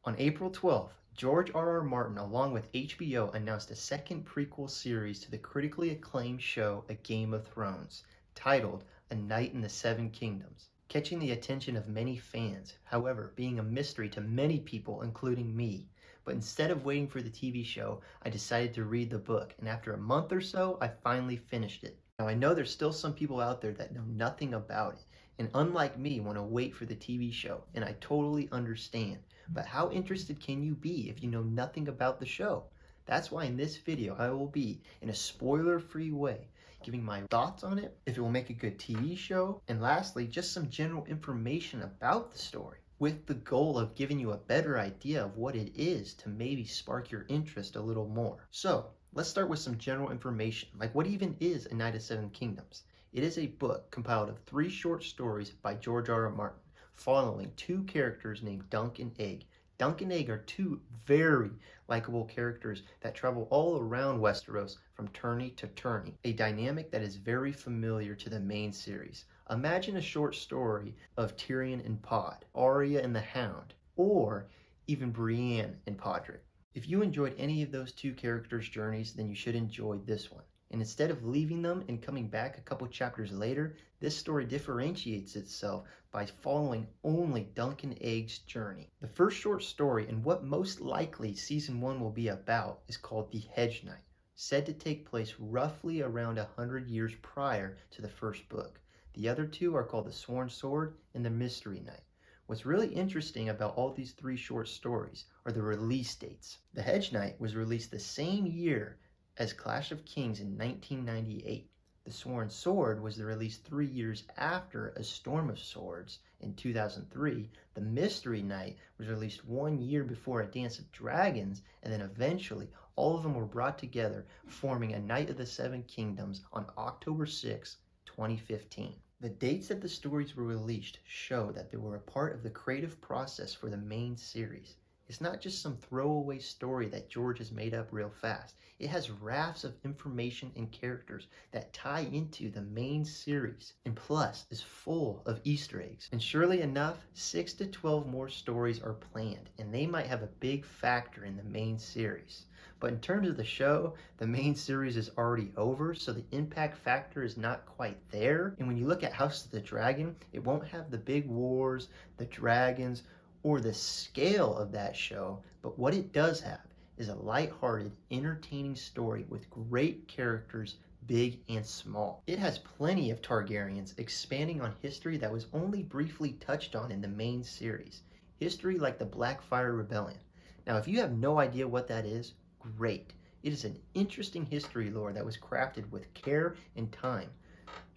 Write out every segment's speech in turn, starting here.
On April 12th, George R. Martin, along with HBO, announced a second prequel series to the critically acclaimed show A Game of Thrones, titled A Night in the Seven Kingdoms, catching the attention of many fans, however, being a mystery to many people, including me. But instead of waiting for the TV show, I decided to read the book, and after a month or so, I finally finished it. Now, I know there's still some people out there that know nothing about it, and unlike me, want to wait for the TV show, and I totally understand. But how interested can you be if you know nothing about the show? That's why in this video, I will be, in a spoiler-free way, giving my thoughts on it, if it will make a good TV show, and lastly, just some general information about the story, with the goal of giving you a better idea of what it is to maybe spark your interest a little more. So, let's start with some general information, like what even is A Night of Seven Kingdoms? It is a book compiled of 3 short stories by George R. R. Martin, following 2 characters named Dunk and Egg. Dunk and Egg are 2 very likable characters that travel all around Westeros from tourney to tourney, a dynamic that is very familiar to the main series. Imagine a short story of Tyrion and Pod, Arya and the Hound, or even Brienne and Podrick. If you enjoyed any of those 2 characters' journeys, then you should enjoy this one. And instead of leaving them and coming back a couple chapters later, this story differentiates itself by following only Dunk and Egg's journey. The first short story, and what most likely season 1 will be about, is called The Hedge Knight, said to take place roughly around 100 years prior to the first book. The other 2 are called The Sworn Sword and The Mystery Knight. What's really interesting about all these 3 short stories are the release dates. The Hedge Knight was released the same year as Clash of Kings in 1998. The Sworn Sword was released 3 years after A Storm of Swords in 2003. The Mystery Knight was released 1 year before A Dance of Dragons, and then eventually all of them were brought together, forming A Night of the Seven Kingdoms on October 6, 2015. The dates that the stories were released show that they were a part of the creative process for the main series. It's not just some throwaway story that George has made up real fast. It has rafts of information and characters that tie into the main series, and plus is full of Easter eggs. And surely enough, 6 to 12 more stories are planned, and they might have a big factor in the main series. But in terms of the show, the main series is already over, so the impact factor is not quite there. And when you look at House of the Dragon, it won't have the big wars, the dragons, or the scale of that show, but what it does have is a lighthearted, entertaining story with great characters, big and small. It has plenty of Targaryens, expanding on history that was only briefly touched on in the main series. History like the Blackfire Rebellion. Now, if you have no idea what that is, great. It is an interesting history lore that was crafted with care and time,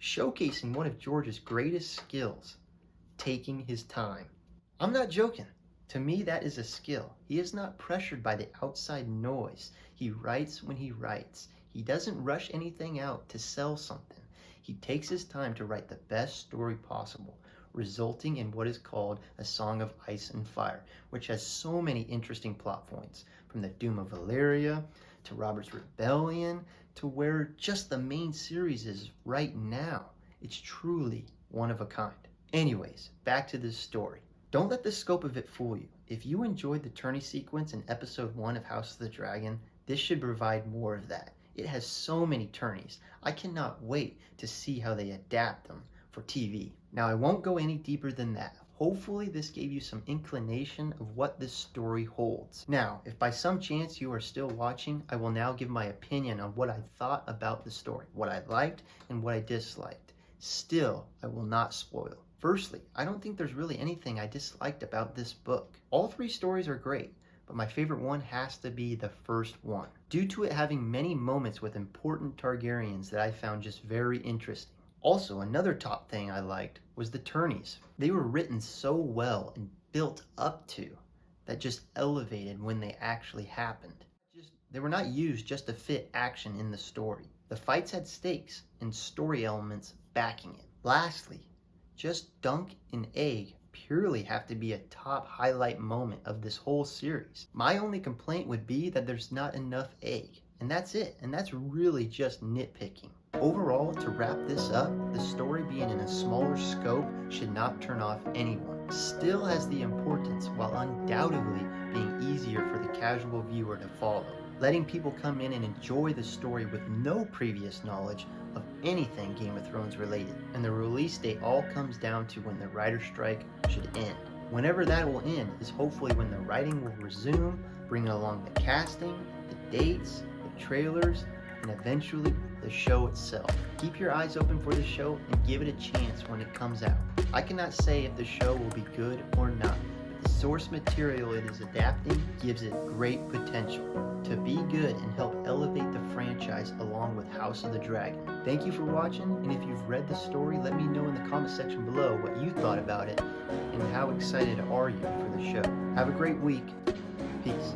showcasing one of George's greatest skills, taking his time. I'm not joking. To me, that is a skill. He is not pressured by the outside noise. He writes when he writes. He doesn't rush anything out to sell something. He takes his time to write the best story possible, resulting in what is called A Song of Ice and Fire, which has so many interesting plot points, from the Doom of Valyria, to Robert's Rebellion, to where just the main series is right now. It's truly one of a kind. Anyways, back to this story. Don't let the scope of it fool you. If you enjoyed the tourney sequence in episode 1 of House of the Dragon, this should provide more of that. It has so many tourneys. I cannot wait to see how they adapt them for TV. Now, I won't go any deeper than that. Hopefully this gave you some inclination of what this story holds. Now, if by some chance you are still watching, I will now give my opinion on what I thought about the story, what I liked and what I disliked. Still, I will not spoil. Firstly, I don't think there's really anything I disliked about this book. All 3 stories are great, but my favorite one has to be the first one, due to it having many moments with important Targaryens that I found just very interesting. Also, another top thing I liked was the tourneys. They were written so well and built up to that just elevated when they actually happened. They were not used just to fit action in the story. The fights had stakes and story elements backing it. Lastly, just Dunk and Egg purely have to be a top highlight moment of this whole series. My only complaint would be that there's not enough egg, and that's it, and that's really just nitpicking. Overall, to wrap this up, the story being in a smaller scope should not turn off anyone. still has the importance while undoubtedly being easier for the casual viewer to follow, letting people come in and enjoy the story with no previous knowledge of anything Game of Thrones related. And the release date all comes down to when the writer's strike should end. Whenever that will end is hopefully when the writing will resume, bringing along the casting, the dates, the trailers, and eventually the show itself. Keep your eyes open for the show and give it a chance when it comes out. I cannot say if the show will be good or not, but the source material it is adapting gives it great potential to be good and help elevate the franchise along with House of the Dragon. Thank you for watching, and if you've read the story, let me know in the comment section below what you thought about it and how excited are you for the show. Have a great week. Peace.